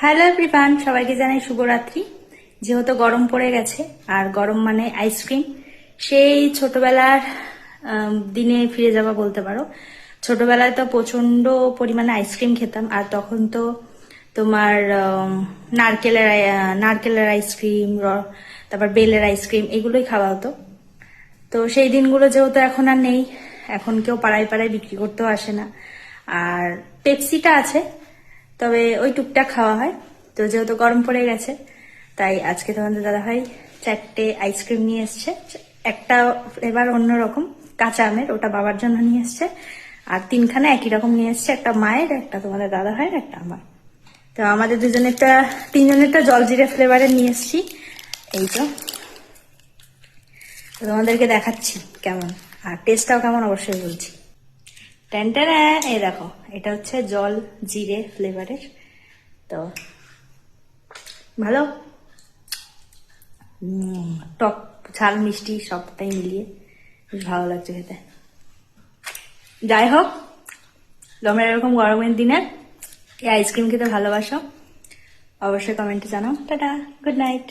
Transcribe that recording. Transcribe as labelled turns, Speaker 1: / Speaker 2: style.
Speaker 1: Hello everyone, সবাইকে জানাই শুভরাত্রি। যেহেতু গরম পড়ে গেছে, আর গরম মানে আইসক্রিম। সেই ছোটবেলার দিনে ফিরে যাওয়া বলতে পারো। ছোটবেলায় তো প্রচন্ড পরিমাণে আইসক্রিম খেতাম, আর তখন তো তোমার নারকেলের আইসক্রিম, তারপর বেলের আইসক্রিম, এগুলোই খাওয়া হতো। তো সেই দিনগুলো যেহেতু এখন আর নেই, এখন কেউ পাড়ায় পাড়ায় বিক্রি করতেও আসে না। আর পেপসিটা আছে, তবে ওই টুকটাক খাওয়া হয়। তো যেহেতু গরম পড়ে গেছে, তাই আজকে তোমাদের দাদাভাই 4টে আইসক্রিম নিয়ে এসছে। একটা এবার অন্যরকম কাঁচা আমের, ওটা বাবার জন্য নিয়ে এসছে। আর 3খানা একই রকম নিয়ে এসছে, একটা মায়ের, একটা তোমাদের দাদাভাইয়ের, একটা আমার। তো আমাদের তিনজনেরটা জলজিরে ফ্লেভারের নিয়ে এসছি। এই তো তোমাদেরকে দেখাচ্ছি কেমন, আর টেস্টটাও কেমন অবশ্যই বলছি। টেনটেন, এই দেখো, এটা হচ্ছে জল জিরে ফ্লেভারের। তো ভালো, টক ঝাল মিষ্টি সবটাই মিলিয়ে বেশ ভালো লাগছে খেতে। যাই হোক, তোমরা এরকম গরমের দিনে এই আইসক্রিম খেতে ভালোবাসো, অবশ্যই কমেন্টে জানাও। Tata, good night.